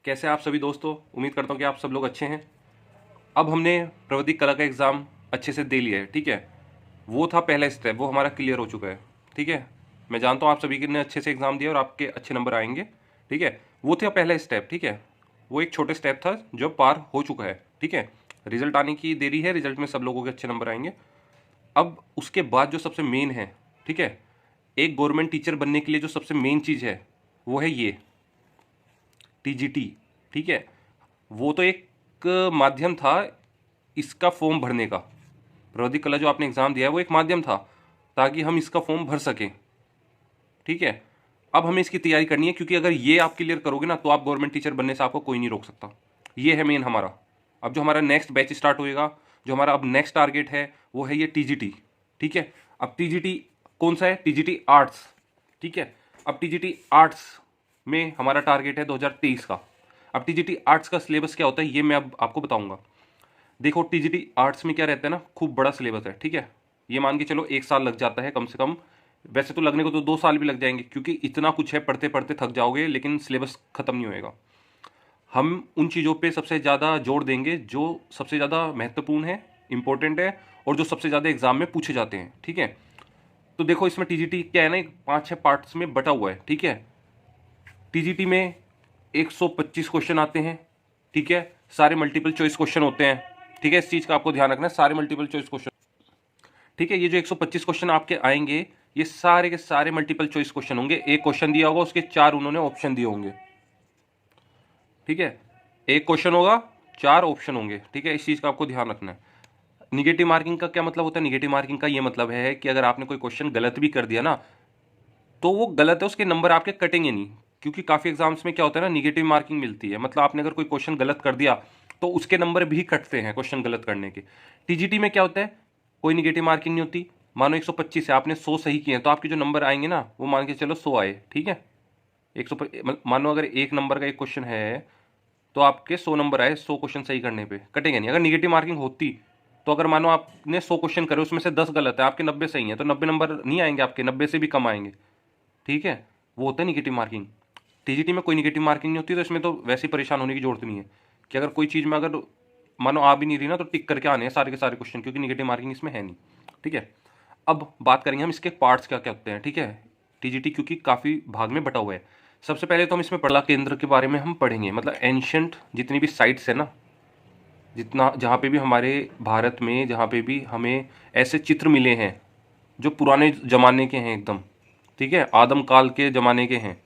कैसे हैं आप सभी दोस्तों। उम्मीद करता हूँ कि आप सब लोग अच्छे हैं। अब हमने प्रावधिक कला का एग्ज़ाम अच्छे से दे लिया है, ठीक है। वो था पहला स्टेप, वो हमारा क्लियर हो चुका है, ठीक है। मैं जानता हूँ आप सभी ने अच्छे से एग्ज़ाम दिया और आपके अच्छे नंबर आएंगे, ठीक है। वो था पहला स्टेप, ठीक है। वो एक छोटे स्टेप था जो पार हो चुका है, ठीक है। रिजल्ट आने की देरी है, रिजल्ट में सब लोगों के अच्छे नंबर आएंगे। अब उसके बाद जो सबसे मेन है, ठीक है, एक गवर्नमेंट टीचर बनने के लिए जो सबसे मेन चीज़ है वो है ये टीजीटी, ठीक है। वो तो एक माध्यम था इसका फॉर्म भरने का। प्रावधिक कला जो आपने एग्ज़ाम दिया है वो एक माध्यम था ताकि हम इसका फॉर्म भर सकें, ठीक है। अब हमें इसकी तैयारी करनी है क्योंकि अगर ये आप क्लियर करोगे ना तो आप गवर्नमेंट टीचर बनने से आपको कोई नहीं रोक सकता। ये है मेन हमारा। अब जो हमारा नेक्स्ट बैच स्टार्ट होएगा, जो हमारा अब नेक्स्ट टारगेट है वो है ये टीजीटी, ठीक है। अब टीजीटी कौन सा है? टीजीटी आर्ट्स, ठीक है। अब टीजीटी आर्ट्स में हमारा टारगेट है 2023 का। अब टीजीटी आर्ट्स का सिलेबस क्या होता है ये मैं अब आपको बताऊंगा। देखो टीजीटी आर्ट्स में क्या रहता है ना, खूब बड़ा सिलेबस है, ठीक है। ये मान के चलो 1 साल लग जाता है कम से कम। वैसे तो लगने को तो 2 साल भी लग जाएंगे क्योंकि इतना कुछ है, पढ़ते पढ़ते थक जाओगे, लेकिन सिलेबस खत्म नहीं होएगा। हम उन चीज़ों पे सबसे ज़्यादा जोर देंगे जो सबसे ज़्यादा महत्वपूर्ण है, इंपॉर्टेंट है और जो सबसे ज़्यादा एग्जाम में पूछे जाते हैं, ठीक है। तो देखो इसमें टीजीटी क्या है ना, 5-6 पार्ट्स में बटा हुआ है, ठीक है। टीजीटी में 125 क्वेश्चन आते हैं, ठीक है। सारे मल्टीपल चॉइस क्वेश्चन होते हैं, ठीक है। इस चीज़ का आपको ध्यान रखना है, सारे मल्टीपल चॉइस क्वेश्चन, ठीक है। ये जो 125 क्वेश्चन आपके आएंगे ये सारे के सारे मल्टीपल चॉइस क्वेश्चन होंगे। एक क्वेश्चन दिया होगा उसके 4 उन्होंने ऑप्शन दिए होंगे, ठीक है। एक क्वेश्चन होगा 4 ऑप्शन होंगे, ठीक है। इस चीज़ का आपको ध्यान रखना है। निगेटिव मार्किंग का क्या मतलब होता है? निगेटिव मार्किंग का ये मतलब है कि अगर आपने कोई क्वेश्चन गलत भी कर दिया ना तो वो गलत है, उसके नंबर आपके कटेंगे नहीं। क्योंकि काफ़ी एग्जाम्स में क्या होता है ना, निगेटिव मार्किंग मिलती है, मतलब आपने अगर कोई क्वेश्चन गलत कर दिया तो उसके नंबर भी कटते हैं क्वेश्चन गलत करने के। टीजीटी में क्या होता है, कोई निगेटिव मार्किंग नहीं होती। मानो 125 है, आपने 100 सही किए हैं तो आपके जो नंबर आएंगे ना वो मान के चलो 100 आए, ठीक है। 100 मानो अगर एक नंबर का एक क्वेश्चन है तो आपके 100 नंबर आए, 100 क्वेश्चन सही करने पे कटेंगे नहीं। अगर निगेटिव मार्किंग होती तो अगर मानो आपने 100 क्वेश्चन करे उसमें से 10 गलत है, आपके 90 सही है, तो 90 नंबर नहीं आएंगे आपके, 90 से भी कम आएंगे, ठीक है। वो होता है निगेटिव मार्किंग। टीजीटी में कोई निगेटिव मार्किंग नहीं होती, तो इसमें तो वैसे ही परेशान होने की जरूरत नहीं है कि अगर कोई चीज़ में अगर मानो आ भी नहीं रही ना तो टिक करके आने हैं सारे के सारे क्वेश्चन, क्योंकि निगेटिव मार्किंग इसमें है नहीं, ठीक है। अब बात करेंगे हम इसके पार्ट्स क्या क्या होते हैं, ठीक है। टीजीटी क्योंकि काफ़ी भाग में बटा हुआ है। सबसे पहले तो हम इसमें कला केंद्र के बारे में हम पढ़ेंगे, मतलब एंशंट जितनी भी साइट्स है ना, जितना जहाँ पे भी हमारे भारत में जहाँ पे भी हमें ऐसे चित्र मिले हैं जो पुराने ज़माने के हैं एकदम, ठीक है, आदम काल के ज़माने के हैं,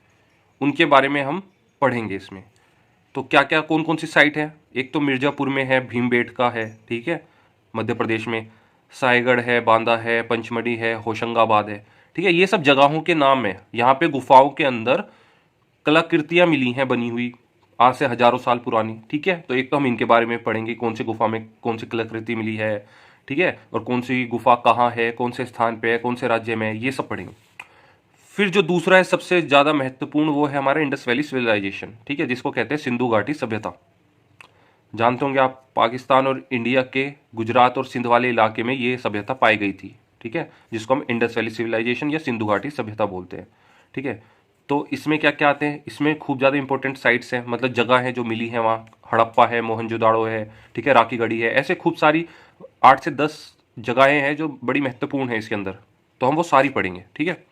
उनके बारे में हम पढ़ेंगे इसमें। तो क्या क्या कौन कौन सी साइट है? एक तो मिर्ज़ापुर में है, भीमबेटका है, ठीक है, मध्य प्रदेश में। सायगढ़ है, बांदा है, पंचमढ़ी है, होशंगाबाद है, ठीक है। ये सब जगहों के नाम है। यहाँ पे गुफाओं के अंदर कलाकृतियाँ मिली हैं बनी हुई, आज से हजारों साल पुरानी, ठीक है। तो एक तो हम इनके बारे में पढ़ेंगे, कौन सी गुफा में कौन सी कलाकृति मिली है, ठीक है, और कौन सी गुफा कहाँ है, कौन से स्थान पे है, कौन से राज्य में है, ये सब पढ़ेंगे। फिर जो दूसरा है सबसे ज़्यादा महत्वपूर्ण वो है हमारा इंडस वैली सिविलाइजेशन, ठीक है, जिसको कहते हैं सिंधु घाटी सभ्यता। जानते होंगे आप, पाकिस्तान और इंडिया के गुजरात और सिंध वाले इलाके में ये सभ्यता पाई गई थी, ठीक है, जिसको हम इंडस वैली सिविलाइजेशन या सिंधु घाटी सभ्यता बोलते हैं, ठीक है। तो इसमें क्या क्या आते हैं? इसमें खूब ज़्यादा इंपॉर्टेंट साइट्स हैं, मतलब जगह है जो मिली है वहाँ। हड़प्पा है, मोहनजोदाड़ो है, ठीक है, राखी गढ़ी है, ऐसे खूब सारी 8 से 10 जगहें हैं जो बड़ी महत्वपूर्ण है इसके अंदर। तो हम वो सारी पढ़ेंगे, ठीक है।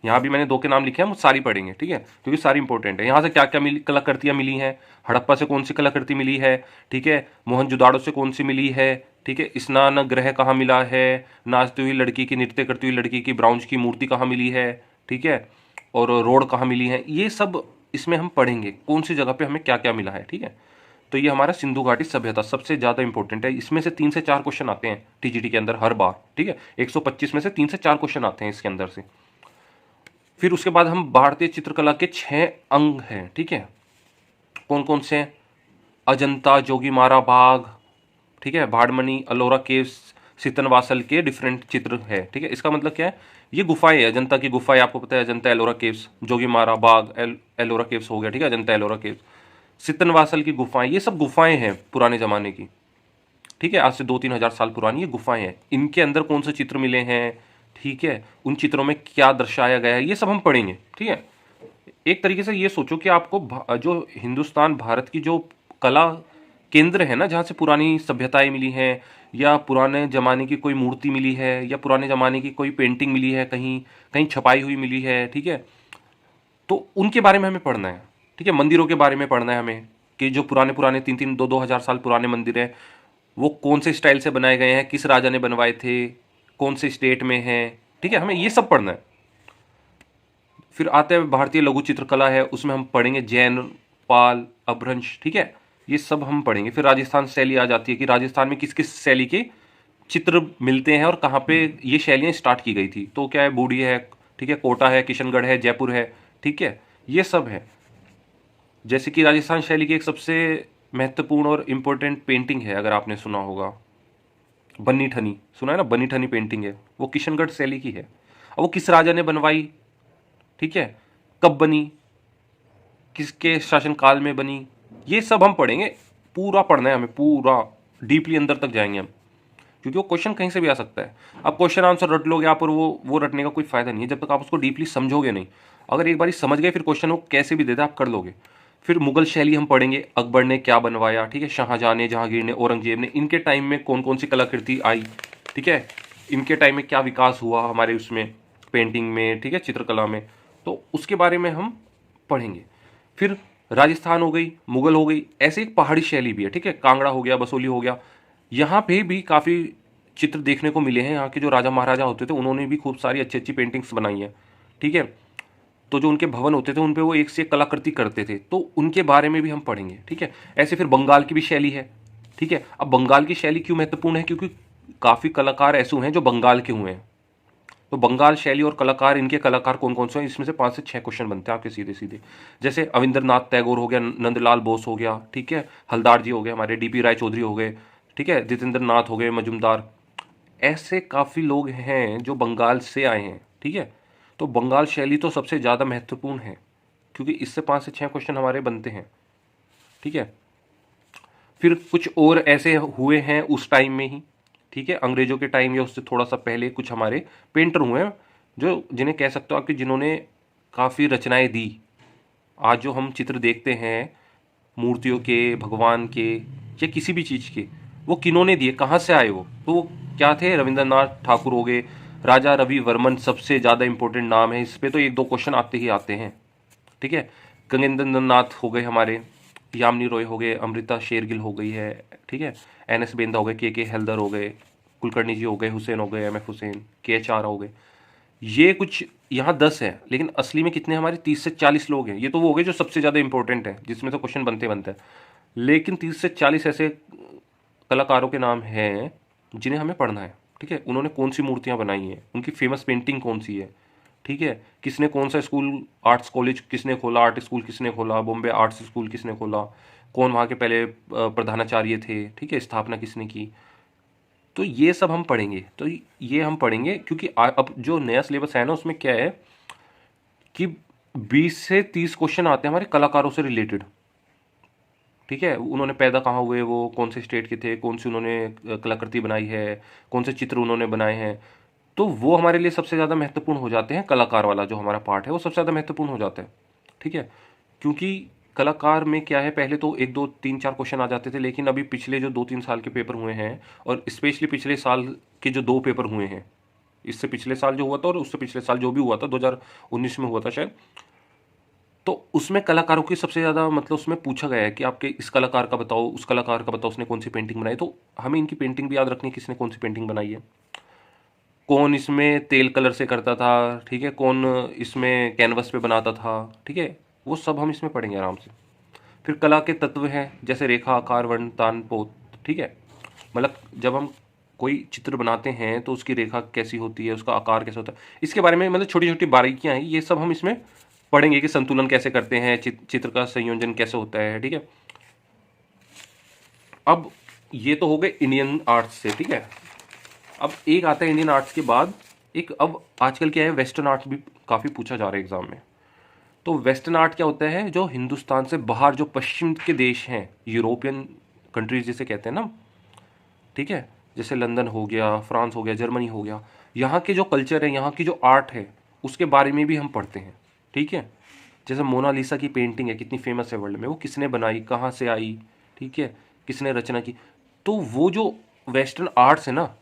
यहाँ भी मैंने 2 के नाम लिखे हैं, हम सारी पढ़ेंगे, ठीक है, क्योंकि सारी इंपॉर्टेंट है। यहाँ से क्या क्या कलाकृतियाँ मिली हैं, हड़प्पा से कौन सी कलाकृति मिली है, ठीक है, मोहनजोदाड़ो से कौन सी मिली है, ठीक है, स्नान गृह कहाँ मिला है, नाचती हुई लड़की की, नृत्य करती हुई लड़की की ब्राउंज की मूर्ति कहाँ मिली है, ठीक है, और रोड कहाँ मिली है, ये सब इसमें हम पढ़ेंगे कौन सी जगह पे हमें क्या क्या मिला है, ठीक है। तो ये हमारा सिंधु घाटी सभ्यता सबसे ज़्यादा इंपॉर्टेंट है। इसमें से 3 से 4 क्वेश्चन आते हैं टीजीटी के अंदर हर बार, ठीक है। 125 में से 3 से 4 क्वेश्चन आते हैं इसके अंदर से। फिर उसके बाद हम भारतीय चित्रकला के 6 अंग हैं, ठीक है, कौन कौन से हैं? अजंता, जोगीमारा बाग, ठीक है, भाड़मनी, अलोरा केव्स, सितनवासल के डिफरेंट चित्र है, ठीक है। इसका मतलब क्या है? ये गुफाएं हैं, अजंता की गुफाएं आपको पता है, अजंता एलोरा केव्स, जोगीमारा बाग एलोरा केव्स हो गया, ठीक है, अजंता एलोरा केव्स, सितनवासल की गुफाएं, ये सब गुफाएं हैं पुराने जमाने की, ठीक है, आज से 2-3 हजार साल पुरानी ये गुफाएं हैं। इनके अंदर कौन से चित्र मिले हैं, ठीक है, उन चित्रों में क्या दर्शाया गया है, ये सब हम पढ़ेंगे, ठीक है। एक तरीके से ये सोचो कि आपको जो हिंदुस्तान भारत की जो कला केंद्र है ना, जहाँ से पुरानी सभ्यताएं मिली हैं, या पुराने ज़माने की कोई मूर्ति मिली है, या पुराने ज़माने की कोई पेंटिंग मिली है, कहीं कहीं छपाई हुई मिली है, ठीक है, तो उनके बारे में हमें पढ़ना है। ठीक है, मंदिरों के बारे में पढ़ना है हमें, कि जो पुराने पुराने 3-3, 2-2 हज़ार साल पुराने मंदिर हैं, वो कौन से स्टाइल से बनाए गए हैं, किस राजा ने बनवाए थे, कौन से स्टेट में हैं। ठीक है, हमें ये सब पढ़ना है। फिर आते हैं भारतीय लघु चित्रकला है, उसमें हम पढ़ेंगे जैन, पाल, अपभ्रंश। ठीक है, ये सब हम पढ़ेंगे। फिर राजस्थान शैली आ जाती है कि राजस्थान में किस किस शैली के चित्र मिलते हैं और कहाँ पे ये शैलियाँ स्टार्ट की गई थी। तो क्या है, बूढ़ी है, ठीक है, कोटा है, किशनगढ़ है, जयपुर है। ठीक है, ये सब है। जैसे कि राजस्थान शैली की एक सबसे महत्वपूर्ण और इम्पोर्टेंट पेंटिंग है, अगर आपने सुना होगा, बन्नी ठनी, सुना है ना, बन्नी ठनी पेंटिंग है, वो किशनगढ़ शैली की है। अब वो किस राजा ने बनवाई, ठीक है, कब बनी, किसके शासनकाल में बनी, ये सब हम पढ़ेंगे। पूरा पढ़ना है हमें, पूरा डीपली अंदर तक जाएंगे हम, क्योंकि वो क्वेश्चन कहीं से भी आ सकता है। अब क्वेश्चन आंसर रट लोगे आप, और वो रटने का कोई फायदा नहीं है जब तक आप उसको डीपली समझोगे नहीं। अगर एक बार समझ गए, फिर क्वेश्चन वो कैसे भी देता आप कर लोगे। फिर मुगल शैली हम पढ़ेंगे, अकबर ने क्या बनवाया, ठीक है, शाहजहां ने, जहांगीर ने, औरंगजेब ने, इनके टाइम में कौन कौन सी कलाकृति आई, ठीक है, इनके टाइम में क्या विकास हुआ हमारे उसमें पेंटिंग में, ठीक है, चित्रकला में, तो उसके बारे में हम पढ़ेंगे। फिर राजस्थान हो गई, मुगल हो गई, ऐसे एक पहाड़ी शैली भी है, ठीक है, कांगड़ा हो गया, बसोली हो गया, यहाँ पे भी काफ़ी चित्र देखने को मिले हैं। यहाँ के जो राजा महाराजा होते थे, उन्होंने भी खूब सारी अच्छी अच्छी पेंटिंग्स बनाई हैं। ठीक है, तो जो उनके भवन होते थे उन पे वो एक से एक कलाकृति करते थे, तो उनके बारे में भी हम पढ़ेंगे। ठीक है, ऐसे फिर बंगाल की भी शैली है। ठीक है, अब बंगाल की शैली क्यों महत्वपूर्ण है, क्योंकि काफ़ी कलाकार ऐसे हैं जो बंगाल के हुए हैं। तो बंगाल शैली और कलाकार, इनके कलाकार कौन कौन से हैं, इसमें से 5 से 6 क्वेश्चन बनते हैं आपके सीधे सीधे। जैसे अविंद्रनाथ टैगोर हो गया, नंदलाल बोस हो गया, ठीक है, हलदार जी हो गए, हमारे डीपी राय चौधरी हो गए, ठीक है, जितेंद्र नाथ हो गए, मजुमदार, ऐसे काफ़ी लोग हैं जो बंगाल से आए हैं। ठीक है, तो बंगाल शैली तो सबसे ज़्यादा महत्वपूर्ण है, क्योंकि इससे 5 से 6 क्वेश्चन हमारे बनते हैं। ठीक है, फिर कुछ और ऐसे हुए हैं उस टाइम में ही, ठीक है, अंग्रेजों के टाइम या उससे थोड़ा सा पहले कुछ हमारे पेंटर हुए हैं, जो जिन्हें कह सकते हो आपकी, जिन्होंने काफ़ी रचनाएं दी। आज जो हम चित्र देखते हैं मूर्तियों के, भगवान के, या किसी भी चीज़ के, वो किन्होंने दिए, कहाँ से आए वो, तो वो क्या थे, रविंद्रनाथ ठाकुर हो गए, राजा रवि वर्मन सबसे ज़्यादा इंपॉर्टेंट नाम है, इस पर तो 1-2 क्वेश्चन आते ही आते हैं। ठीक है, गंगेंद्र नाथ हो गए हमारे, यामिनी रॉय हो गए, अमृता शेरगिल हो गई है, ठीक है, एन एस बेंदा हो गए, के हेल्दर हो गए, कुलकर्णी जी हो गए, हुसैन हो गए, एम एफ हुसैन, के एच आर हो गए। ये कुछ यहाँ 10 हैं, लेकिन असली में कितने हमारे 30 से 40 लोग हैं। ये तो वो हो गए जो सबसे ज़्यादा इंपॉर्टेंट है, जिसमें तो क्वेश्चन बनते बनते हैं, लेकिन 30 से 40 ऐसे कलाकारों के नाम हैं जिन्हें हमें पढ़ना है। ठीक है, उन्होंने कौन सी मूर्तियाँ बनाई हैं, उनकी फेमस पेंटिंग कौन सी है, ठीक है, किसने कौन सा स्कूल, आर्ट्स कॉलेज किसने खोला, आर्ट स्कूल किसने खोला, बॉम्बे आर्ट्स स्कूल किसने खोला, कौन वहाँ के पहले प्रधानाचार्य थे, ठीक है, स्थापना किसने की। तो ये सब हम पढ़ेंगे। तो ये हम पढ़ेंगे क्योंकि अब जो नया सिलेबस है ना, उसमें क्या है कि 20 से 30 क्वेश्चन आते हैं हमारे कलाकारों से रिलेटेड। ठीक है, उन्होंने पैदा कहाँ हुए, वो कौन से स्टेट के थे, कौन सी उन्होंने कलाकृति बनाई है, कौन से चित्र उन्होंने बनाए हैं, तो वो हमारे लिए सबसे ज़्यादा महत्वपूर्ण हो जाते हैं। कलाकार वाला जो हमारा पार्ट है वो सबसे ज़्यादा महत्वपूर्ण हो जाता है। ठीक है, क्योंकि कलाकार में क्या है, पहले तो 1-2-3-4 क्वेश्चन आ जाते थे, लेकिन अभी पिछले जो 2-3 साल के पेपर हुए हैं, और स्पेशली पिछले साल के जो 2 पेपर हुए हैं, इससे पिछले साल जो हुआ था और उससे पिछले साल जो भी हुआ था, 2019 में हुआ था शायद, तो उसमें कलाकारों की सबसे ज़्यादा मतलब उसमें पूछा गया है कि आपके इस कलाकार का बताओ, उस कलाकार का बताओ, उसने कौन सी पेंटिंग बनाई। तो हमें इनकी पेंटिंग भी याद रखनी है, किसने कौन सी पेंटिंग बनाई है, कौन इसमें तेल कलर से करता था, ठीक है, कौन इसमें कैनवस पे बनाता था, ठीक है, वो सब हम इसमें पढ़ेंगे आराम से। फिर कला के तत्व हैं, जैसे रेखा, आकार, वर्ण, तान, पोत। ठीक है, मतलब जब हम कोई चित्र बनाते हैं तो उसकी रेखा कैसी होती है, उसका आकार कैसा होता है, इसके बारे में मतलब छोटी छोटी बारीकियां हैं, ये सब हम इसमें पढ़ेंगे कि संतुलन कैसे करते हैं, चित्र का संयोजन कैसे होता है। ठीक है, अब ये तो हो गए इंडियन आर्ट्स से। ठीक है, अब एक आता है इंडियन आर्ट्स के बाद एक, अब आजकल क्या है, वेस्टर्न आर्ट्स भी काफ़ी पूछा जा रहा है एग्जाम में। तो वेस्टर्न आर्ट क्या होता है, जो हिंदुस्तान से बाहर जो पश्चिम के देश हैं, यूरोपियन कंट्रीज जिसे कहते हैं ना, ठीक है, जैसे लंदन हो गया, फ्रांस हो गया, जर्मनी हो गया, यहाँ के जो कल्चर है, यहाँ की जो आर्ट है, उसके बारे में भी हम पढ़ते हैं। ठीक है, जैसे मोनालिसा की पेंटिंग है, कितनी फेमस है वर्ल्ड में, वो किसने बनाई, कहाँ से आई, ठीक है, किसने रचना की। तो वो जो वेस्टर्न आर्ट्स है ना,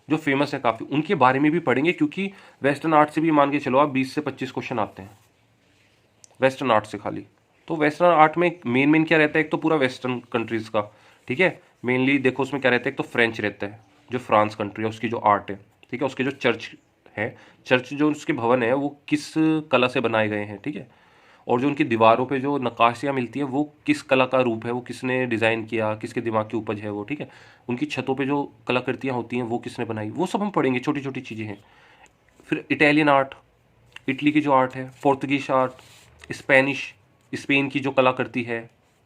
जो फेमस है काफ़ी, उनके बारे में भी पढ़ेंगे, क्योंकि वेस्टर्न आर्ट से भी मान के चलो आप 20 से 25 क्वेश्चन आते हैं वेस्टर्न आर्ट से खाली। तो वेस्टर्न आर्ट में मेन क्या रहता है, एक तो पूरा वेस्टर्न कंट्रीज़ का, ठीक है, मेनली देखो उसमें क्या रहता है, एक तो फ्रेंच रहता है, जो फ्रांस कंट्री है उसकी जो आर्ट है, ठीक है, उसके जो चर्च है, चर्च जो उसके भवन है वो किस कला से बनाए गए हैं, ठीक है, और जो उनकी दीवारों पे जो नक्काशियाँ मिलती हैं वो किस कला का रूप है, वो किसने डिज़ाइन किया, किसके दिमाग की उपज है वो, ठीक है, उनकी छतों पे जो कलाकृतियाँ होती हैं वो किसने बनाई, वो सब हम पढ़ेंगे, छोटी छोटी चीज़ें हैं। फिर इटालियन आर्ट, इटली की जो आर्ट है, पोर्तुगीज आर्ट, स्पेनिश, स्पेन की जो कलाकृति है,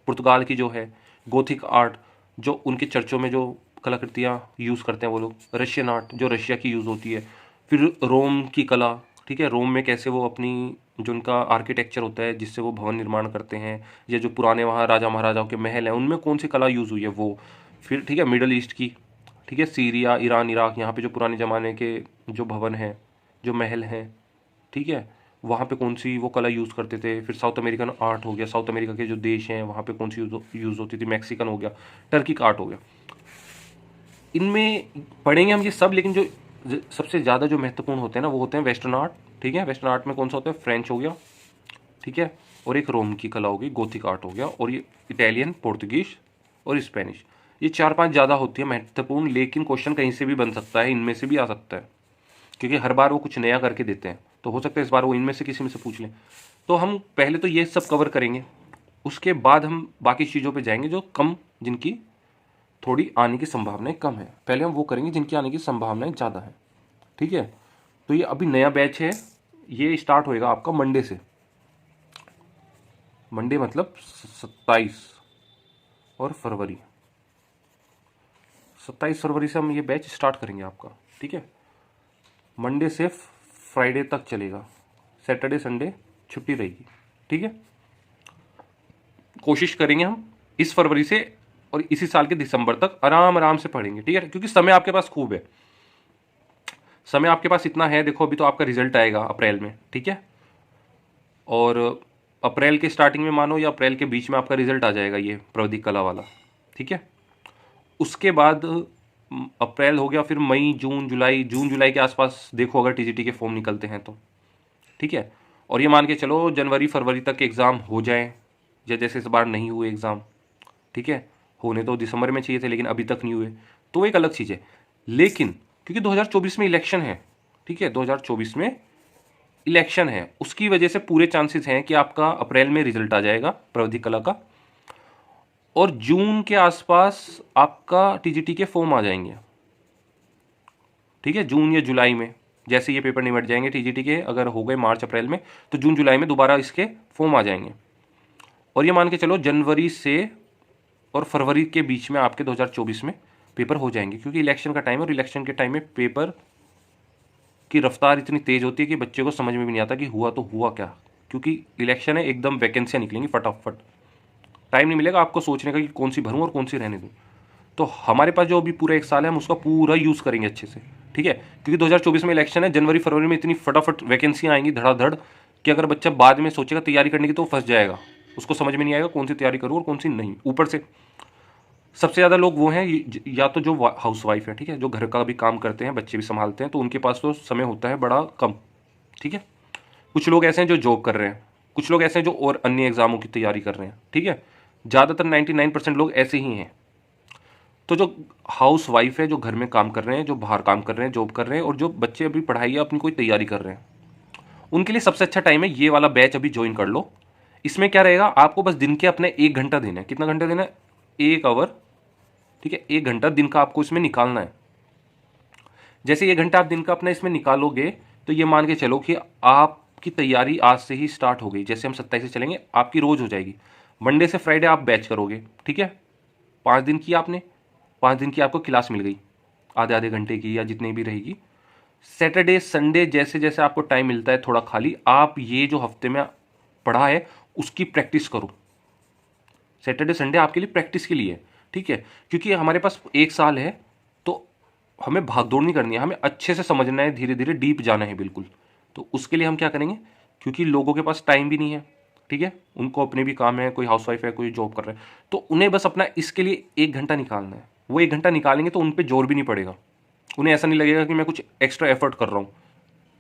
पुर्तगाल की जो है, गोथिक आर्ट, जो उनके चर्चों में जो कलाकृतियाँ यूज़ करते हैं वो लोग, रशियन आर्ट जो रशिया की यूज़ होती है, फिर रोम की कला, ठीक है, रोम में कैसे वो अपनी जो उनका आर्किटेक्चर होता है जिससे वो भवन निर्माण करते हैं, या जो पुराने वहाँ राजा महाराजाओं के महल हैं उनमें कौन सी कला यूज़ हुई है वो। फिर ठीक है, मिडल ईस्ट की, ठीक है, सीरिया, ईरान, इराक, यहाँ पे जो पुराने ज़माने के जो भवन हैं, जो महल हैं, ठीक है, वहाँ पे कौन सी वो कला यूज़ करते थे। फिर साउथ अमेरिकन आर्ट हो गया, साउथ अमेरिका के जो देश हैं वहाँ पे कौन सी यूज़ होती थी, मैक्सिकन हो गया, टर्की का आर्ट हो गया। इनमें पढ़ेंगे हम ये सब, लेकिन जो सबसे ज़्यादा जो महत्वपूर्ण होते हैं ना वो होते हैं वेस्टर्न आर्ट, ठीक है, वेस्टर्न आर्ट में कौन सा होता है, फ्रेंच हो गया, ठीक है, और एक रोम की कला होगी, गोथिक आर्ट हो गया, और ये इटालियन, पोर्तुगीज और स्पेनिश, ये 4-5 ज़्यादा होती है महत्वपूर्ण, लेकिन क्वेश्चन कहीं से भी बन सकता है, इनमें से भी आ सकता है, क्योंकि हर बार वो कुछ नया करके देते हैं, तो हो सकता है इस बार वो इनमें से किसी में से पूछ लें। तो हम पहले तो ये सब कवर करेंगे, उसके बाद हम बाकी चीज़ों पे जाएंगे जो कम, जिनकी थोड़ी आने की संभावनाएं कम है। पहले हम वो करेंगे जिनकी आने की संभावनाएं ज़्यादा है, ठीक है। तो ये अभी नया बैच है, ये स्टार्ट होएगा आपका मंडे से, मंडे मतलब 27 और फरवरी, 27 फरवरी से हम ये बैच स्टार्ट करेंगे आपका, ठीक है। मंडे से फ्राइडे तक चलेगा, सैटरडे संडे छुट्टी रहेगी, ठीक है। कोशिश करेंगे हम इस फरवरी से और इसी साल के दिसंबर तक आराम आराम से पढ़ेंगे, ठीक है, क्योंकि समय आपके पास खूब है, समय आपके पास इतना है। देखो अभी तो आपका रिजल्ट आएगा अप्रैल में, ठीक है, और अप्रैल के स्टार्टिंग में मानो या अप्रैल के बीच में आपका रिजल्ट आ जाएगा ये प्रवधिक कला वाला, ठीक है। उसके बाद अप्रैल हो गया, फिर मई, जून, जुलाई, जून जुलाई के आसपास देखो अगर टीजीटी के फॉर्म निकलते हैं तो, ठीक है। और ये मान के चलो जनवरी फरवरी तक एग्ज़ाम हो जाए, जैसे इस बार नहीं हुए एग्ज़ाम, ठीक है, होने तो दिसंबर में चाहिए थे लेकिन अभी तक नहीं हुए, तो एक अलग चीज़ है। लेकिन क्योंकि 2024 में इलेक्शन है, ठीक है, 2024 में इलेक्शन है, उसकी वजह से पूरे चांसेस हैं कि आपका अप्रैल में रिजल्ट आ जाएगा प्रवधिक कला का, और जून के आसपास आपका टीजीटी के फॉर्म आ जाएंगे, ठीक है, जून या जुलाई में, जैसे ये पेपर निमट जाएंगे टीजीटी के, अगर हो गए मार्च अप्रैल में, तो जून जुलाई में दोबारा इसके फॉर्म आ जाएंगे। और ये मान के चलो जनवरी से और फरवरी के बीच में आपके 2024 में पेपर हो जाएंगे, क्योंकि इलेक्शन का टाइम है, और इलेक्शन के टाइम में पेपर की रफ्तार इतनी तेज़ होती है कि बच्चे को समझ में भी नहीं आता कि हुआ तो हुआ क्या, क्योंकि इलेक्शन है, एकदम वैकेंसियाँ निकलेंगी फटाफट, टाइम नहीं मिलेगा आपको सोचने का कि कौन सी भरूँ और कौन सी रहने दूँ। तो हमारे पास जो अभी पूरा 1 साल है हम उसका पूरा यूज़ करेंगे अच्छे से, ठीक है, क्योंकि 2024 में इलेक्शन है, जनवरी फरवरी में इतनी फटाफट वैकेंसियाँ आएंगी धड़ाधड़ कि अगर बच्चा बाद में सोचेगा तैयारी करने की तो फंस जाएगा, उसको समझ में नहीं आएगा कौन सी तैयारी करूँ और कौन सी नहीं। ऊपर से सबसे ज़्यादा लोग वो हैं या तो जो हाउस वाइफ है, ठीक है, जो घर का भी काम करते हैं, बच्चे भी संभालते हैं, तो उनके पास तो समय होता है बड़ा कम, ठीक है। कुछ लोग ऐसे हैं जो जॉब कर रहे हैं, कुछ लोग ऐसे हैं जो और अन्य एग्जामों की तैयारी कर रहे हैं, ठीक है, ज़्यादातर 99% लोग ऐसे ही हैं। तो जो हाउस वाइफ है, जो घर में काम कर रहे हैं, जो बाहर काम कर रहे हैं, जॉब कर रहे हैं, और जो बच्चे अभी पढ़ाई या अपनी कोई तैयारी कर रहे हैं, उनके लिए सबसे अच्छा टाइम है ये वाला बैच, अभी ज्वाइन कर लो। इसमें क्या रहेगा, आपको बस दिन के अपने 1 घंटा देना है। कितना घंटा देना है, 1 आवर, ठीक है, 1 घंटा दिन का आपको इसमें निकालना है। जैसे 1 घंटा आप दिन का अपना इसमें निकालोगे तो ये मान के चलो कि आपकी तैयारी आज से ही स्टार्ट हो गई। जैसे हम 27 से चलेंगे, आपकी रोज हो जाएगी, मंडे से फ्राइडे आप बैच करोगे, ठीक है, 5 दिन की आपने, 5 दिन की आपको क्लास मिल गई, आधे आधे घंटे की या जितनी भी रहेगी। सैटरडे संडे जैसे जैसे आपको टाइम मिलता है थोड़ा खाली, आप ये जो हफ्ते में पढ़ा है उसकी प्रैक्टिस करो। सैटरडे संडे आपके लिए प्रैक्टिस के लिए, ठीक है, क्योंकि हमारे पास 1 साल है, तो हमें भागदौड़ नहीं करनी है, हमें अच्छे से समझना है, धीरे धीरे डीप जाना है बिल्कुल। तो उसके लिए हम क्या करेंगे, क्योंकि लोगों के पास टाइम भी नहीं है, ठीक है, उनको अपने भी काम है, कोई हाउसवाइफ है, कोई जॉब कर रहा है, तो उन्हें बस अपना इसके लिए 1 घंटा निकालना है। वो 1 घंटा निकालेंगे तो उन पर जोर भी नहीं पड़ेगा, उन्हें ऐसा नहीं लगेगा कि मैं कुछ एक्स्ट्रा एफर्ट कर रहा हूँ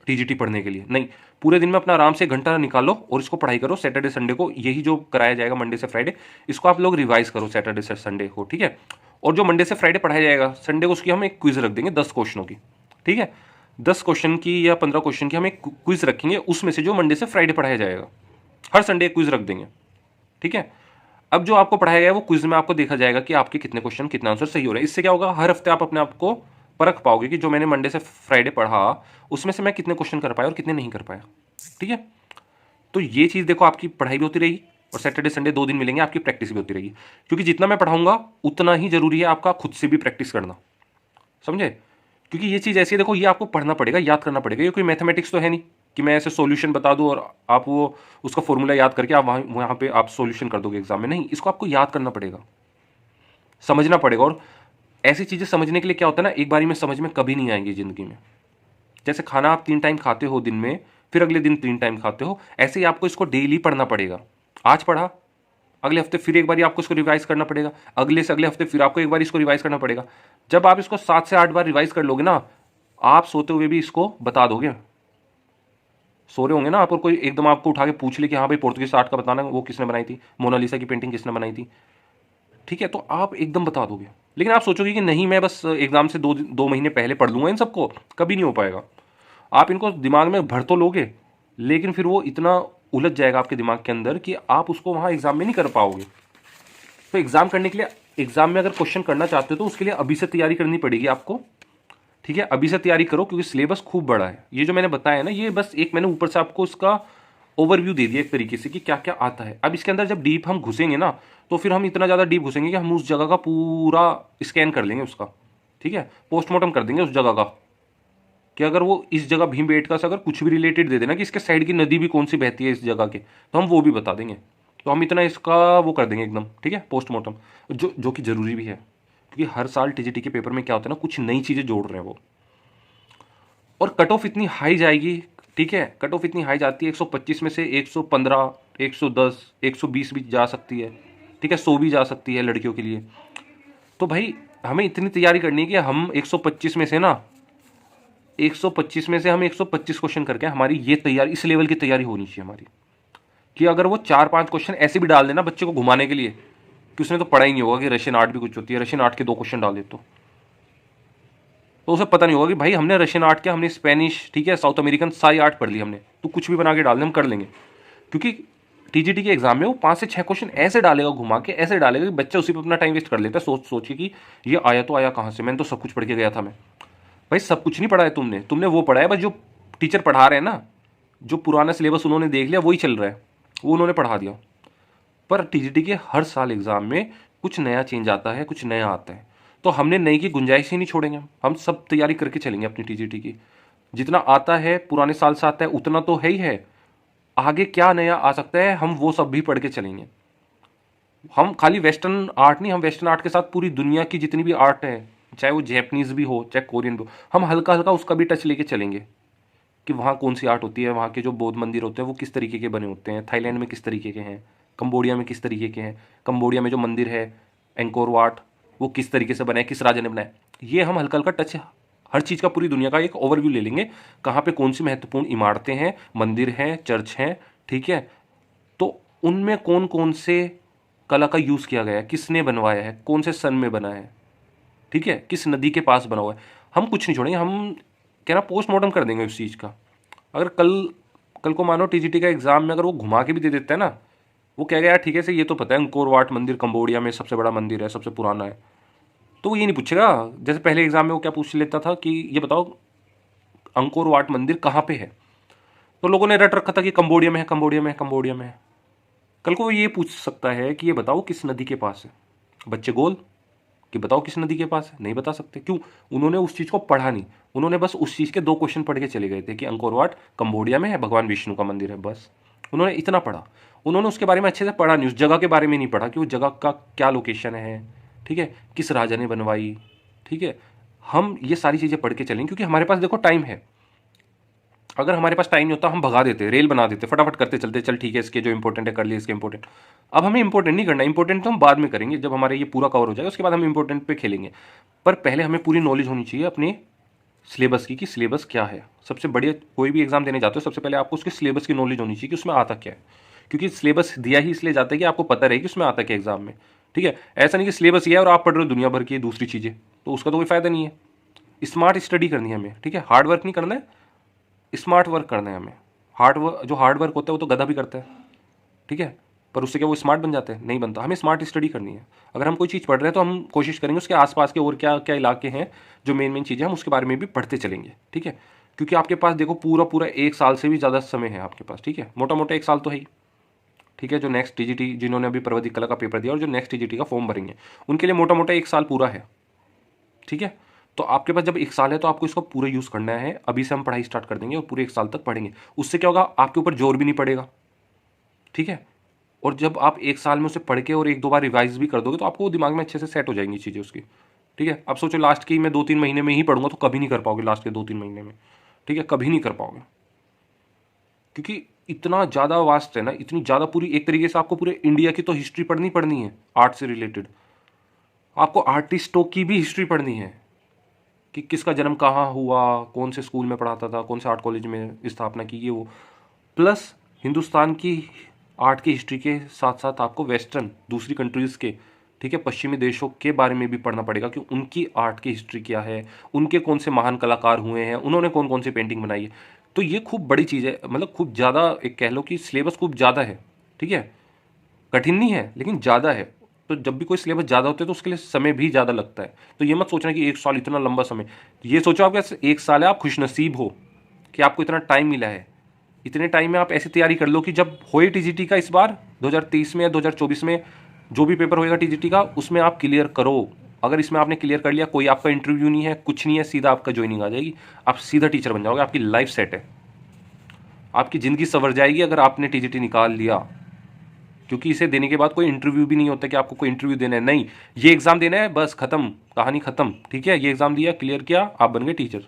टीजीटी पढ़ने के लिए। नहीं, पूरे दिन में अपना आराम से 1 घंटा निकालो और इसको पढ़ाई करो। सैटरडे संडे को यही जो कराया जाएगा मंडे से फ्राइडे, इसको आप लोग रिवाइज करो सैटरडे से संडे को, ठीक है। और जो मंडे से फ्राइडे पढ़ाया जाएगा, संडे को उसकी हम एक क्विज रख देंगे 10 क्वेश्चनों की, ठीक है। 10 क्वेश्चन की या 15 क्वेश्चन की हम एक क्विज रखेंगे, उसमें से जो मंडे से फ्राइडे पढ़ाया जाएगा, हर संडे एक क्विज रख देंगे, ठीक है। अब जो आपको पढ़ाया गया है वो क्विज में आपको देखा जाएगा कि आपके कितने क्वेश्चन, कितना आंसर सही हो रहा है। इससे क्या होगा, हर हफ्ते आप अपने आप को परख पाओगे कि जो मैंने मंडे से फ्राइडे पढ़ा उसमें से मैं कितने क्वेश्चन कर पाया और कितने नहीं कर पाया, ठीक है। तो ये चीज़ देखो, आपकी पढ़ाई भी होती रहेगी और सैटरडे संडे 2 दिन मिलेंगे, आपकी प्रैक्टिस भी होती रहेगी। क्योंकि जितना मैं पढ़ाऊंगा उतना ही जरूरी है आपका खुद से भी प्रैक्टिस करना, समझे। क्योंकि ये चीज़ ऐसी है, देखो ये आपको पढ़ना पड़ेगा, याद करना पड़ेगा। ये कोई मैथमेटिक्स तो है नहीं कि मैं ऐसे सॉल्यूशन बता दूं और आप वो उसका फॉर्मूला याद करके आप वहाँ पे आप सॉल्यूशन कर दोगे एग्जाम में। नहीं, इसको आपको याद करना पड़ेगा, समझना पड़ेगा। और ऐसी चीज़ें समझने के लिए क्या होता है ना, एक बारी में समझ में कभी नहीं आएंगी ज़िंदगी में। जैसे खाना आप 3 टाइम खाते हो दिन में, फिर अगले दिन 3 टाइम खाते हो, ऐसे ही आपको इसको डेली पढ़ना पड़ेगा। आज पढ़ा, अगले हफ्ते फिर एक बार आपको इसको रिवाइज करना पड़ेगा, अगले से अगले हफ्ते फिर आपको एक बार इसको रिवाइज करना पड़ेगा। जब आप इसको 7 से 8 बार रिवाइज कर लोगे ना, आप सोते हुए भी इसको बता दोगे। सो रहे होंगे ना आप और कोई एकदम आपको उठा के पूछ ले कि हाँ भाई पोर्तुगीज आर्ट का बताना, वो किसने बनाई थी, मोनालिसा की पेंटिंग किसने बनाई थी, ठीक है, तो आप एकदम बता दोगे। लेकिन आप सोचोगे कि नहीं मैं बस एग्जाम से 2 महीने पहले पढ़ लूंगा इन सबको, कभी नहीं हो पाएगा। आप इनको दिमाग में भर तो लोगे, लेकिन फिर वो इतना उलझ जाएगा आपके दिमाग के अंदर कि आप उसको वहाँ एग्जाम में नहीं कर पाओगे। तो एग्जाम करने के लिए, एग्जाम में अगर क्वेश्चन करना चाहते हो तो उसके लिए अभी से तैयारी करनी पड़ेगी आपको, ठीक है। अभी से तैयारी करो क्योंकि सिलेबस खूब बड़ा है। ये जो मैंने बताया ना, ये बस एक मैंने ऊपर से आपको उसका ओवरव्यू दे दिया एक तरीके से कि क्या क्या आता है। अब इसके अंदर जब डीप हम घुसेंगे ना, तो फिर हम इतना ज़्यादा डीप घुसेंगे कि हम उस जगह का पूरा स्कैन कर लेंगे उसका, ठीक है, पोस्टमार्टम कर देंगे उस जगह का कि अगर वो इस जगह भीमबेटका से अगर कुछ भी रिलेटेड दे देना कि इसके साइड की नदी भी कौन सी बहती है इस जगह के, तो हम वो भी बता देंगे। तो हम इतना इसका वो कर देंगे एकदम, ठीक है, पोस्टमार्टम, जो कि ज़रूरी भी है। क्योंकि हर साल टीजीटी के पेपर में क्या होता है ना, कुछ नई चीज़ें जोड़ रहे हैं वो, और कट ऑफ इतनी हाई जाएगी, ठीक है, कट ऑफ इतनी हाई जाती है 125 में से 115, 110, 120 भी जा सकती है, ठीक है, 100 भी जा सकती है लड़कियों के लिए। तो भाई हमें इतनी तैयारी करनी है कि हम 125 में से ना, 125 में से हम 125 क्वेश्चन करके हमारी ये तैयारी, इस लेवल की तैयारी होनी चाहिए हमारी, कि अगर वो 4-5 क्वेश्चन ऐसे भी डाल देना बच्चे को घुमाने के लिए कि उसने तो पढ़ा ही नहीं होगा कि रशियन आर्ट भी कुछ होती है, रशियन आर्ट के 2 क्वेश्चन डाल दे तो उसे पता नहीं होगा कि भाई हमने रशियन आर्ट क्या, हमने स्पेनिश, ठीक है, साउथ अमेरिकन सारी आर्ट पढ़ ली हमने, तो कुछ भी बना के डाल दे हम कर लेंगे। क्योंकि टीजीटी के एग्जाम में वो 5 से 6 क्वेश्चन ऐसे डालेगा, घुमा के ऐसे डालेगा कि बच्चा उसी पर अपना टाइम वेस्ट कर लेता है सोच के कि ये आया तो आया कहाँ से, मैंने तो सब कुछ पढ़ के गया था। मैं भाई सब कुछ नहीं पढ़ा है तुमने वो पढ़ा है बस जो टीचर पढ़ा रहे हैं ना, जो पुराना सिलेबस उन्होंने देख लिया वही चल रहा है, वो उन्होंने पढ़ा दिया। पर टीजीटी के हर साल एग्जाम में कुछ नया चेंज आता है, कुछ नया आता है, तो हमने नई की गुंजाइश ही नहीं छोड़ेंगे। हम सब तैयारी करके चलेंगे अपनी टीजीटी की। जितना आता है पुराने साल से आता है उतना तो है ही है, आगे क्या नया आ सकता है हम वो सब भी पढ़ के चलेंगे। हम खाली वेस्टर्न आर्ट नहीं, हम वेस्टर्न आर्ट के साथ पूरी दुनिया की जितनी भी आर्ट है, चाहे वो जैपनीज भी हो चाहे कोरियन भी हो, हम हल्का हल्का उसका भी टच लेके चलेंगे कि वहाँ कौन सी आर्ट होती है, वहाँ के जो बौद्ध मंदिर होते हैं वो किस तरीके के बने होते हैं, थाईलैंड में किस तरीके के हैं, कंबोडिया में किस तरीके के हैं, कंबोडिया में जो मंदिर है एंकोर वाट वो किस तरीके से बनाए, किस राजा ने बनाया। ये हम हल्का हल्का टच हर चीज़ का पूरी दुनिया का एक ओवरव्यू ले लेंगे, कहाँ पे कौन सी महत्वपूर्ण इमारतें हैं, मंदिर हैं, चर्च हैं, ठीक है, तो उनमें कौन कौन से कला का यूज़ किया गया है, किसने बनवाया है, कौन से सन में बना है, ठीक है, किस नदी के पास बना हुआ है, हम कुछ नहीं छोड़ेंगे। हम क्या ना पोस्टमार्टम कर देंगे उस चीज़ का। अगर कल कल को मानो टीजीटी का एग्जाम में अगर वो घुमा के भी दे देता है ना, वो कह गया यार ठीक है से ये तो पता है अंकोर वाट मंदिर कंबोडिया में सबसे बड़ा मंदिर है, सबसे पुराना है, तो वो ये नहीं पूछेगा जैसे पहले एग्जाम में वो क्या पूछ लेता था कि ये बताओ अंकोर वाट मंदिर कहाँ पे है, तो लोगों ने रट रखा था कि कंबोडिया में है, कंबोडिया में है, कंबोडिया में है। कल को वो ये पूछ सकता है कि ये बताओ किस नदी के पास है, बच्चे गोल कि बताओ किस नदी के पास है, नहीं बता सकते। क्यों? उन्होंने उस चीज़ को पढ़ा नहीं, उन्होंने बस उस चीज़ के 2 क्वेश्चन पढ़ के चले गए थे कि अंकोर वाट कंबोडिया में है, भगवान विष्णु का मंदिर है, बस उन्होंने इतना पढ़ा। उन्होंने उसके बारे में अच्छे से पढ़ा नहीं, उस जगह के बारे में नहीं पढ़ा कि वो जगह का क्या लोकेशन है, ठीक है, किस राजा ने बनवाई, ठीक है। हम ये सारी चीज़ें पढ़ के चलेंगे क्योंकि हमारे पास देखो टाइम है। अगर हमारे पास टाइम नहीं होता हम भगा देते, रेल बना देते, फटाफट करते चलते, चल ठीक है इसके जो इंपॉर्टेंट है कर लिए इसके इंपॉर्टेंट। अब हमें इंपॉर्टेंट नहीं करना, इंपॉर्टेंट तो हम बाद में करेंगे जब हमारे ये पूरा कवर हो जाएगा, उसके बाद हम इंपॉर्टेंट पे खेलेंगे। पर पहले हमें पूरी नॉलेज होनी चाहिए अपने सिलेबस की कि सिलेबस क्या है। सबसे बढ़िया कोई भी एग्जाम देने जाते हो सबसे पहले आपको उसके सिलेबस की नॉलेज होनी चाहिए कि उसमें आता क्या है, क्योंकि सिलेबस दिया ही इसलिए जाता है कि आपको पता रहे कि उसमें आता क्या एग्जाम में। ठीक है, ऐसा नहीं कि सिलेबस ये है और आप पढ़ रहे हो दुनिया भर की दूसरी चीज़ें, तो उसका तो कोई फायदा नहीं है। स्मार्ट स्टडी करनी है हमें, ठीक है, हार्ड वर्क नहीं करना है, स्मार्ट वर्क करना है हमें। हार्ड वर्क होता है वो तो गधा भी करता है, ठीक है, पर उससे क्या वो स्मार्ट बन जाते हैं? नहीं बनता। हमें स्मार्ट स्टडी करनी है। अगर हम कोई चीज़ पढ़ रहे हैं तो हम कोशिश करेंगे उसके आसपास के और क्या क्या इलाके हैं जो मेन मेन चीज़ें, हम उसके बारे में भी पढ़ते चलेंगे, ठीक है। क्योंकि आपके पास देखो पूरा पूरा 1 साल से भी ज़्यादा समय है आपके पास, ठीक है, मोटा मोटा 1 साल तो है ही, ठीक है। जो नेक्स्ट टीजीटी जिन्होंने अभी प्रवधिक कला का पेपर दिया और जो नेक्स्ट टीजीटी का फॉर्म भरेंगे उनके लिए मोटा मोटा 1 साल पूरा है, ठीक है। तो आपके पास जब 1 साल है तो आपको इसको पूरा यूज़ करना है। अभी से हम पढ़ाई स्टार्ट कर देंगे और पूरे 1 साल तक पढ़ेंगे। उससे क्या होगा, आपके ऊपर जोर भी नहीं पड़ेगा, ठीक है। और जब आप 1 साल में उसे पढ़ के और 1-2 बार रिवाइज भी कर दोगे तो आपको दिमाग में अच्छे से सेट हो जाएंगी चीज़ें उसकी, ठीक है। अब सोचो लास्ट की मैं 2-3 महीने में ही पढ़ूंगा तो कभी नहीं कर पाओगे लास्ट के 2-3 महीने में, ठीक है, कभी नहीं कर पाओगे। क्योंकि इतना ज़्यादा वास्ट है ना, इतनी ज़्यादा पूरी एक तरीके से आपको पूरे इंडिया की तो हिस्ट्री पढ़नी है आर्ट से रिलेटेड। आपको आर्टिस्टों की भी हिस्ट्री पढ़नी है कि किसका जन्म कहाँ हुआ, कौन से स्कूल में पढ़ाता था, कौन से आर्ट कॉलेज में स्थापना की, ये वो। प्लस हिंदुस्तान की आर्ट की हिस्ट्री के साथ साथ आपको वेस्टर्न दूसरी कंट्रीज़ के, ठीक है, पश्चिमी देशों के बारे में भी पढ़ना पड़ेगा कि उनकी आर्ट की हिस्ट्री क्या है, उनके कौन से महान कलाकार हुए हैं, उन्होंने कौन कौन सी पेंटिंग बनाई है। तो ये खूब बड़ी चीज़ है, मतलब खूब ज़्यादा, एक कह लो कि सिलेबस खूब ज़्यादा है, ठीक है। कठिन नहीं है लेकिन ज़्यादा है। तो जब भी कोई सिलेबस ज़्यादा होता है तो उसके लिए समय भी ज़्यादा लगता है। तो ये मत सोचना कि 1 साल इतना लंबा समय, ये सोचो आपके 1 साल है, आप खुशनसीब हो कि आपको इतना टाइम मिला है। इतने टाइम में आप ऐसी तैयारी कर लो कि जब होए टीजीटी का इस बार 2023 में या 2024 में जो भी पेपर होएगा टीजीटी का उसमें आप क्लियर करो। अगर इसमें आपने क्लियर कर लिया, कोई आपका इंटरव्यू नहीं है, कुछ नहीं है, सीधा आपका ज्वाइनिंग आ जाएगी, आप सीधा टीचर बन जाओगे, आपकी लाइफ सेट है, आपकी ज़िंदगी संवर जाएगी अगर आपने टीजीटी निकाल लिया। क्योंकि इसे देने के बाद कोई इंटरव्यू भी नहीं होता कि आपको कोई इंटरव्यू देना है, नहीं, ये एग्जाम देना है, बस खत्म, कहानी खत्म, ठीक है। ये एग्जाम दिया, क्लियर किया, आप बन गए टीचर।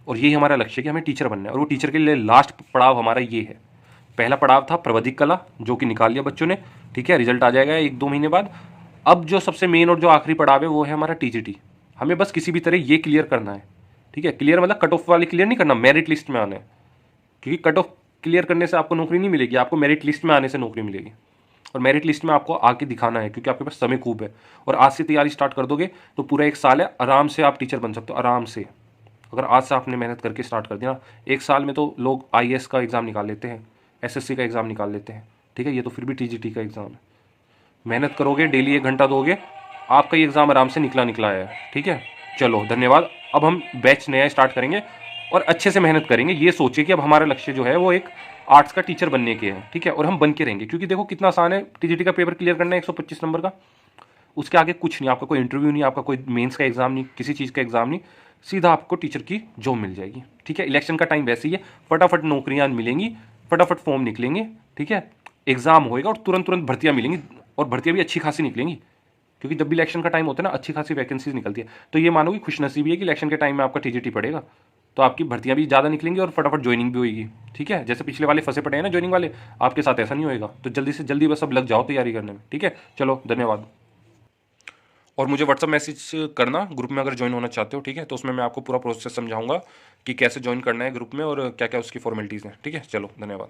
और यही हमारा लक्ष्य है कि हमें टीचर बनना है। और वो टीचर के लिए लास्ट पड़ाव हमारा ये है। पहला पड़ाव था प्रवधिक कला जो कि निकाल लिया बच्चों ने, ठीक है, रिजल्ट आ जाएगा 1-2 महीने बाद। अब जो सबसे मेन और जो आखिरी पड़ाव है वो है हमारा टीजीटी। हमें बस किसी भी तरह ये क्लियर करना है, ठीक है। क्लियर मतलब कट ऑफ वाले क्लियर नहीं करना, मेरिट लिस्ट में आना है। क्योंकि कट ऑफ क्लियर करने से आपको नौकरी नहीं मिलेगी, आपको मेरिट लिस्ट में आने से नौकरी मिलेगी। और मेरिट लिस्ट में आपको आके दिखाना है क्योंकि आपके पास समय खूब है। और आज से तैयारी स्टार्ट कर दोगे तो पूरा 1 साल है, आराम से आप टीचर बन सकते हो, आराम से। अगर आज से आपने मेहनत करके स्टार्ट कर दिया, 1 साल में तो लोग आईएएस का एग्ज़ाम निकाल लेते हैं, एसएससी का एग्ज़ाम निकाल लेते हैं, ठीक है। ये तो फिर भी टीजीटी का एग्ज़ाम है। मेहनत करोगे, डेली 1 घंटा दोगे, आपका ये एग्ज़ाम आराम से निकला है, ठीक है। चलो धन्यवाद। अब हम बैच नया स्टार्ट करेंगे और अच्छे से मेहनत करेंगे। ये सोचिए कि अब हमारा लक्ष्य जो है वो एक आर्ट्स का टीचर बनने के है, ठीक है। और हम बन के रहेंगे क्योंकि देखो कितना आसान है टीजीटी का पेपर क्लियर करना है 125 नंबर का। उसके आगे कुछ नहीं, आपका कोई इंटरव्यू नहीं, आपका कोई मेंस का एग्जाम नहीं, किसी चीज़ का एग्जाम नहीं, सीधा आपको टीचर की जॉब मिल जाएगी, ठीक है। इलेक्शन का टाइम वैसे ही है, फटाफट नौकरियां मिलेंगी, फटाफट फॉर्म निकलेंगे, ठीक है, एग्जाम होएगा और तुरंत तुरंत भर्तियां मिलेंगी। और भर्तियां भी अच्छी खासी निकलेंगी क्योंकि जब भी इलेक्शन का टाइम होता है ना अच्छी खासी वैकेंसीज निकलती है। तो ये मानो कि खुशनसीबी है कि इलेक्शन के टाइम में आपका टीजीटी पड़ेगा तो आपकी भर्तियां भी ज़्यादा निकलेंगी और फटाफट ज्वाइनिंग भी होगी, ठीक है। जैसे पिछले वाले फंसे पड़े हैं ना ज्वाइनिंग वाले, आपके साथ ऐसा नहीं होएगा। तो जल्दी से जल्दी बस अब लग जाओ तैयारी करने में, ठीक है। चलो धन्यवाद। और मुझे व्हाट्सअप मैसेज करना ग्रुप में अगर ज्वाइन होना चाहते हो, ठीक है। तो उसमें मैं आपको पूरा प्रोसेस समझाऊंगा कि कैसे ज्वाइन करना है ग्रुप में और क्या क्या उसकी फॉर्मेलिटीज़ हैं, ठीक है। चलो धन्यवाद।